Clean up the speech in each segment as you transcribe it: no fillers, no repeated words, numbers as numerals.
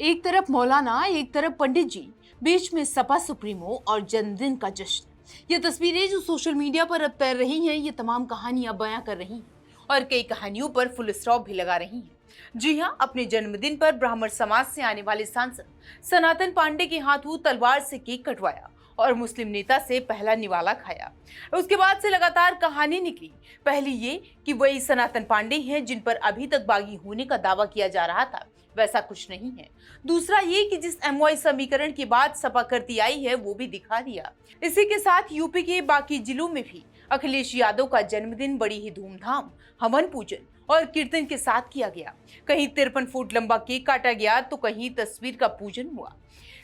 एक तरफ मौलाना, एक तरफ पंडित जी, बीच में सपा सुप्रीमो और जन्मदिन का जश्न। ये तस्वीरें जो सोशल मीडिया पर अब तैर रही हैं, ये तमाम कहानियां बयां कर रही हैं और कई कहानियों पर फुल स्टॉप भी लगा रही हैं। जी हां, अपने जन्मदिन पर ब्राह्मण समाज से आने वाले सांसद सनातन पांडे के हाथों तलवार से केक कटवाया और मुस्लिम नेता से पहला निवाला खाया। उसके बाद से लगातार कहानी निकली। पहली ये कि वही सनातन पांडे हैं जिन पर अभी तक बागी होने का दावा किया जा रहा था, वैसा कुछ नहीं है। दूसरा ये कि जिस एमवाई समीकरण की बात सपा करती आई है वो भी दिखा दिया। इसी के साथ यूपी के बाकी जिलों में भी अखिलेश यादव का जन्मदिन बड़ी ही धूमधाम, हवन पूजन और कीर्तन के साथ किया गया। कहीं 53 फुट लंबा केक काटा गया तो कहीं तस्वीर का पूजन हुआ,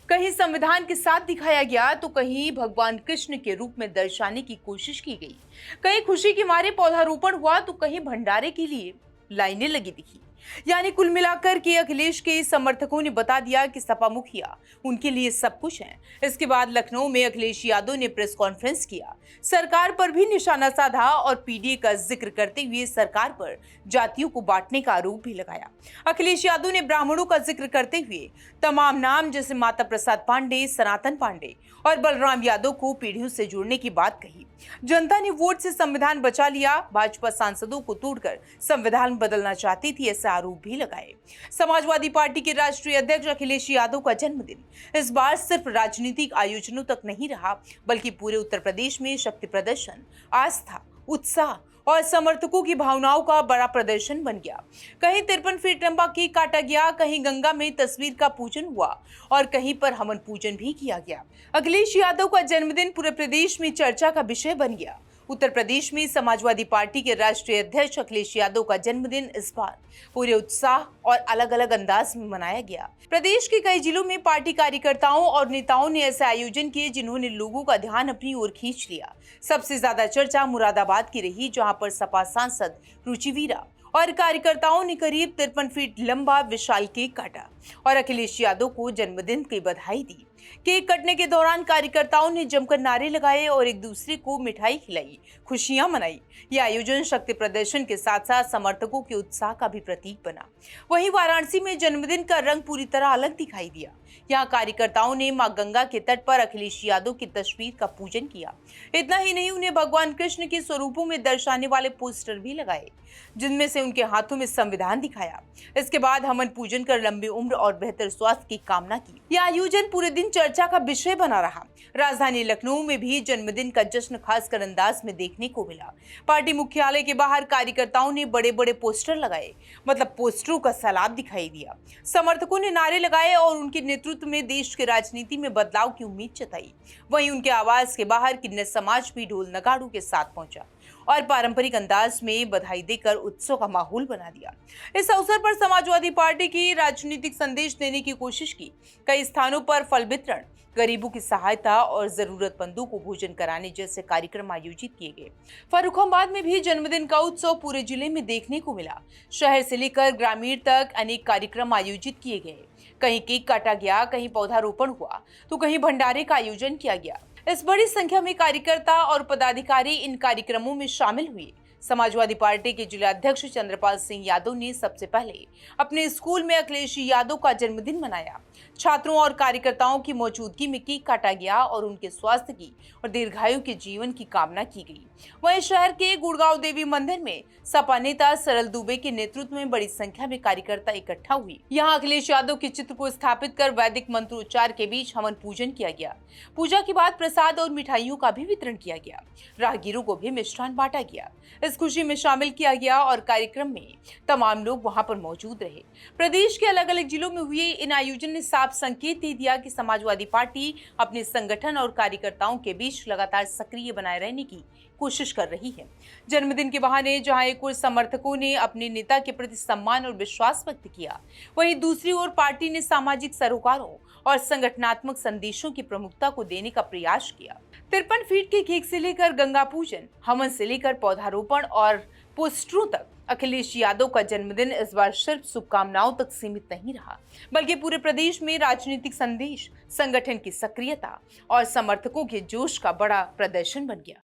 कहीं संविधान के साथ दिखाया गया तो कहीं भगवान कृष्ण के रूप में दर्शाने की कोशिश की गई। कहीं खुशी के मारे पौधारोपण हुआ तो कहीं भंडारे के लिए लाइनें लगी दिखी। यानी कुल मिलाकर के अखिलेश के समर्थकों ने बता दिया कि सपा मुखिया उनके लिए सब कुछ है। इसके बाद लखनऊ में अखिलेश यादव ने प्रेस कॉन्फ्रेंस किया, सरकार पर भी निशाना साधा और पीडीए का जिक्र करते हुए सरकार पर जातियों को बांटने का आरोप भी लगाया। अखिलेश यादव ने ब्राह्मणों का जिक्र करते हुए तमाम नाम जैसे माता प्रसाद पांडे, सनातन पांडे और बलराम यादव को पीढ़ियों से जोड़ने की बात कही। जनता ने वोट से संविधान बचा लिया, भाजपा सांसदों को तोड़कर संविधान बदलना चाहती थी, ऐसे आरोप भी लगाए। समाजवादी पार्टी के राष्ट्रीय अध्यक्ष अखिलेश यादव का जन्मदिन इस बार सिर्फ राजनीतिक आयोजनों तक नहीं रहा, बल्कि पूरे उत्तर प्रदेश में शक्ति प्रदर्शन, आस्था, उत्साह और समर्थकों की भावनाओं का बड़ा प्रदर्शन बन गया। कहीं 53 फीट लंबा केक काटा गया, कहीं गंगा में तस्वीर का पूजन हुआ और कहीं पर हवन पूजन भी किया गया। अखिलेश यादव का जन्मदिन पूरे प्रदेश में चर्चा का विषय बन गया। उत्तर प्रदेश में समाजवादी पार्टी के राष्ट्रीय अध्यक्ष अखिलेश यादव का जन्मदिन इस बार पूरे उत्साह और अलग अलग अंदाज में मनाया गया। प्रदेश के कई जिलों में पार्टी कार्यकर्ताओं और नेताओं ने ऐसे आयोजन किए जिन्होंने लोगों का ध्यान अपनी ओर खींच लिया। सबसे ज्यादा चर्चा मुरादाबाद की रही, जहां पर सपा सांसद रुचिवीरा और कार्यकर्ताओं ने करीब 53 फीट लंबा विशाल केक काटा और अखिलेश यादव को जन्मदिन की बधाई दी। केक कटने के दौरान कार्यकर्ताओं ने जमकर नारे लगाए और एक दूसरे को मिठाई खिलाई, खुशियां मनाई। यह आयोजन शक्ति प्रदर्शन के साथ साथ समर्थकों के उत्साह का भी प्रतीक बना। वहीं वाराणसी में जन्मदिन का रंग पूरी तरह अलग दिखाई दिया। यहाँ कार्यकर्ताओं ने मां गंगा के तट पर अखिलेश यादव की तस्वीर का पूजन किया। इतना ही नहीं, उन्हें भगवान कृष्ण के स्वरूपों में दर्शाने वाले पोस्टर भी लगाए, जिनमें से उनके हाथों में संविधान दिखाया। इसके बाद हवन पूजन कर लंबी उम्र और बेहतर स्वास्थ्य की कामना की। यह आयोजन पूरे दिन चर्चा का विषय बना रहा। राजधानी लखनऊ में भी जन्मदिन का जश्न खासकर अंदाज में देखने को मिला। पार्टी मुख्यालय के बाहर कार्यकर्ताओं ने बड़े बड़े पोस्टर लगाए, मतलब पोस्टरों का सैलाब दिखाई दिया। समर्थकों ने नारे लगाए और उनके नेतृत्व में देश की राजनीति में बदलाव की उम्मीद जताई। वहीं उनके आवास के बाहर किन्नर समाज भी ढोल नगाड़ों के साथ पहुंचा और पारंपरिक अंदाज में बधाई देकर उत्सव का माहौल बना दिया। इस अवसर पर समाजवादी पार्टी की राजनीतिक संदेश देने की कोशिश की। कई स्थानों पर फल वितरण, गरीबों की सहायता और जरूरतमंदों को भोजन कराने जैसे कार्यक्रम आयोजित किए गए। फर्रुखाबाद में भी जन्मदिन का उत्सव पूरे जिले में देखने को मिला। शहर से लेकर ग्रामीण तक अनेक कार्यक्रम आयोजित किए गए। कहीं केक काटा गया, कहीं पौधारोपण हुआ तो कहीं भंडारे का आयोजन किया गया। इस बड़ी संख्या में कार्यकर्ता और पदाधिकारी इन कार्यक्रमों में शामिल हुए। समाजवादी पार्टी के जिलाध्यक्ष चंद्रपाल सिंह यादव ने सबसे पहले अपने स्कूल में अखिलेश यादव का जन्मदिन मनाया। छात्रों और कार्यकर्ताओं की मौजूदगी में केक काटा गया और उनके स्वास्थ्य की और दीर्घायु के जीवन की कामना की गई। वहीं शहर के गुड़गांव देवी मंदिर में सपा नेता सरल दुबे के नेतृत्व में बड़ी संख्या में कार्यकर्ता इकट्ठा हुए। यहाँ अखिलेश यादव के चित्र को स्थापित कर वैदिक मंत्रोच्चार के बीच हवन पूजन किया गया। पूजा के बाद प्रसाद और मिठाइयों का भी वितरण किया गया। राहगीरों को भी मिष्ठान बांटा गया। इस खुशी में शामिल किया गया और कार्यक्रम में तमाम लोग वहां पर मौजूद रहे। प्रदेश के अलग अलग जिलों में हुए इन आयोजन ने साफ संकेत दे दिया कि समाजवादी पार्टी अपने संगठन और कार्यकर्ताओं के बीच लगातार सक्रिय बनाए रहने की कोशिश कर रही है। जन्मदिन के बहाने जहां एक ओर समर्थकों ने अपने नेता के प्रति सम्मान और विश्वास व्यक्त किया, वहीं दूसरी ओर पार्टी ने सामाजिक सरोकारों और संगठनात्मक संदेशों की प्रमुखता को देने का प्रयास किया। 53 फीट के केक से लेकर गंगा पूजन, हवन से लेकर पौधारोपण और पोस्टरों तक अखिलेश यादव का जन्मदिन इस बार सिर्फ शुभकामनाओं तक सीमित नहीं रहा, बल्कि पूरे प्रदेश में राजनीतिक संदेश, संगठन की सक्रियता और समर्थकों के जोश का बड़ा प्रदर्शन बन गया।